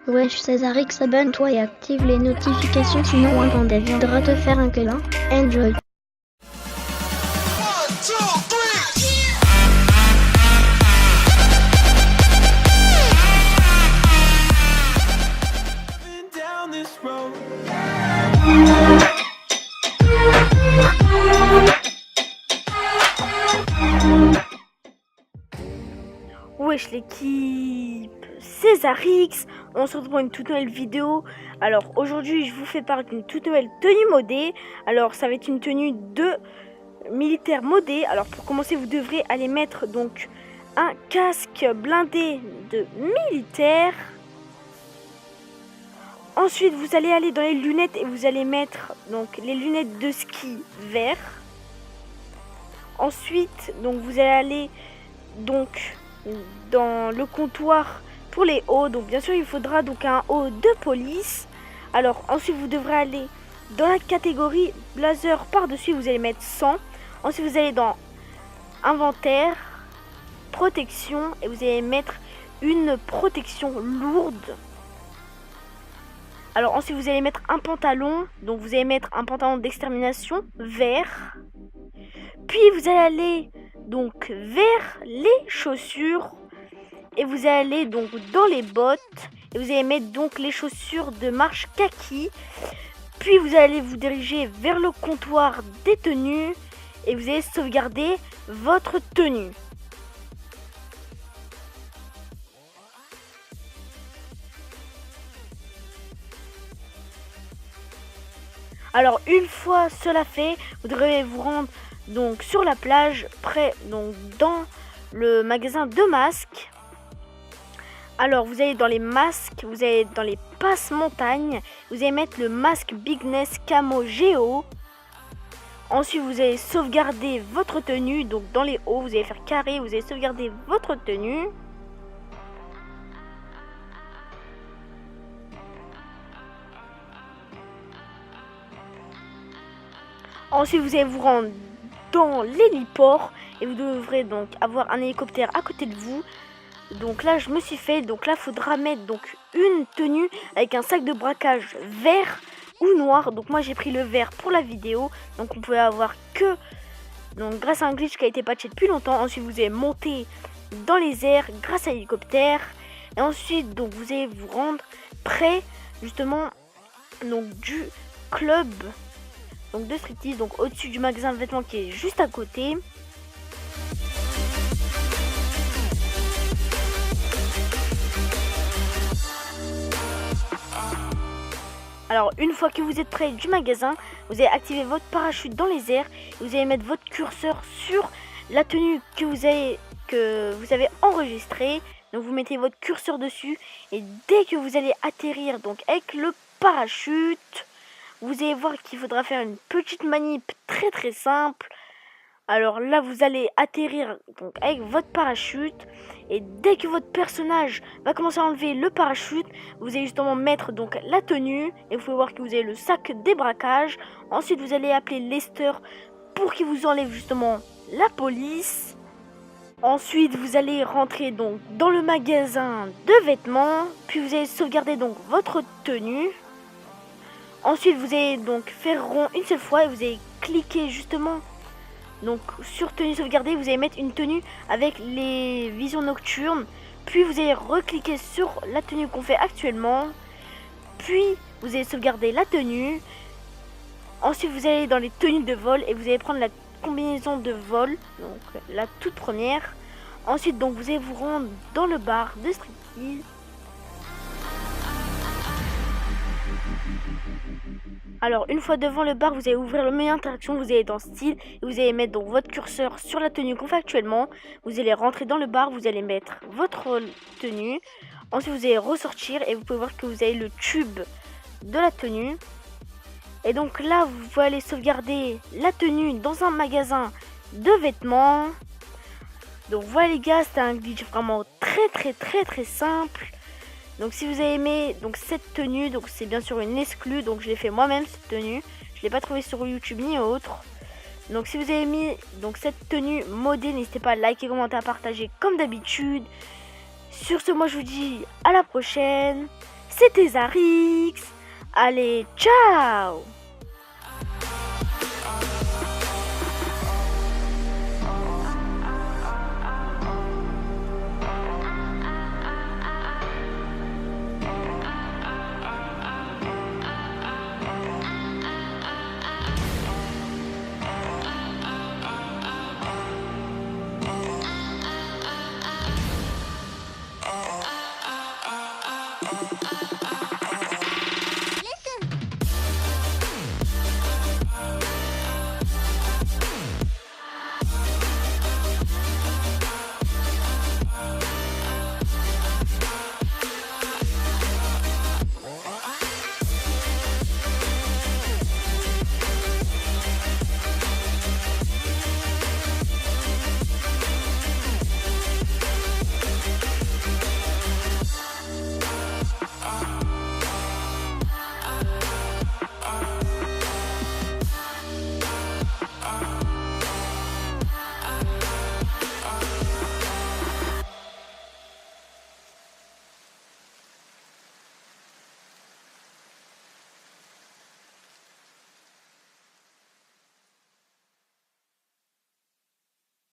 Wesh Césarix, abonne-toi et active les notifications sinon un panda viendra te faire un câlin. Enjoy. Wesh l'équipe, Césarix, on se retrouve pour une toute nouvelle vidéo. Alors aujourd'hui je vous fais part d'une toute nouvelle tenue modée. Alors ça va être une tenue de militaire modée. Alors pour commencer vous devrez aller mettre donc un casque blindé de militaire. Ensuite vous allez aller dans les lunettes et vous allez mettre donc les lunettes de ski vert. Ensuite donc vous allez aller donc dans le comptoir pour les hauts, donc bien sûr il faudra donc un haut de police. Alors ensuite vous devrez aller dans la catégorie blazer, par dessus vous allez mettre 100. Ensuite vous allez dans inventaire, protection et vous allez mettre une protection lourde. Alors ensuite vous allez mettre un pantalon, donc vous allez mettre un pantalon d'extermination vert. Puis vous allez aller donc vers les chaussures et vous allez aller donc dans les bottes et vous allez mettre donc les chaussures de marche kaki. Puis vous allez vous diriger vers le comptoir des tenues et vous allez sauvegarder votre tenue. Alors une fois cela fait, vous devrez vous rendre donc sur la plage, près donc dans le magasin de masques. Alors vous allez dans les masques, vous allez dans les passes montagne, vous allez mettre le masque Bigness Camo Géo. Ensuite vous allez sauvegarder votre tenue, donc dans les hauts vous allez faire carré, vous allez sauvegarder votre tenue. Ensuite vous allez vous rendre dans l'héliport et vous devrez donc avoir un hélicoptère à côté de vous. Donc là je me suis fait, donc là faudra mettre donc une tenue avec un sac de braquage vert ou noir. Donc moi j'ai pris le vert pour la vidéo, donc on pouvait avoir que donc grâce à un glitch qui a été patché depuis longtemps. Ensuite vous allez monter dans les airs grâce à l'hélicoptère et ensuite donc vous allez vous rendre près justement donc du club donc de striptease, donc au-dessus du magasin de vêtements qui est juste à côté. Alors une fois que vous êtes près du magasin, vous allez activer votre parachute dans les airs et vous allez mettre votre curseur sur la tenue que vous avez enregistrée. Donc vous mettez votre curseur dessus et dès que vous allez atterrir donc avec le parachute, vous allez voir qu'il faudra faire une petite manip très simple. Alors là vous allez atterrir donc avec votre parachute et dès que votre personnage va commencer à enlever le parachute, vous allez justement mettre donc la tenue et vous pouvez voir que vous avez le sac débraquage. Ensuite vous allez appeler Lester pour qu'il vous enlève justement la police. Ensuite vous allez rentrer donc dans le magasin de vêtements, puis vous allez sauvegarder donc votre tenue. Ensuite vous allez donc faire rond une seule fois et vous allez cliquer justement donc sur tenue sauvegardée, vous allez mettre une tenue avec les visions nocturnes. Puis vous allez recliquer sur la tenue qu'on fait actuellement. Puis vous allez sauvegarder la tenue. Ensuite vous allez dans les tenues de vol et vous allez prendre la combinaison de vol, donc la toute première. Ensuite donc vous allez vous rendre dans le bar de striptease. Alors une fois devant le bar, vous allez ouvrir le menu interaction, vous allez dans style et vous allez mettre donc votre curseur sur la tenue qu'on fait actuellement. Vous allez rentrer dans le bar, vous allez mettre votre tenue. Ensuite vous allez ressortir et vous pouvez voir que vous avez le tube de la tenue. Et donc là vous pouvez aller sauvegarder la tenue dans un magasin de vêtements. Donc voilà les gars, c'était un glitch vraiment très simple. Donc si vous avez aimé donc cette tenue, donc c'est bien sûr une exclue, donc je l'ai fait moi-même cette tenue. Je l'ai pas trouvée sur YouTube ni autre. Donc si vous avez aimé donc cette tenue modée, n'hésitez pas à liker, commenter, à partager comme d'habitude. Sur ce, moi je vous dis à la prochaine. c'était Zarix. Allez, ciao!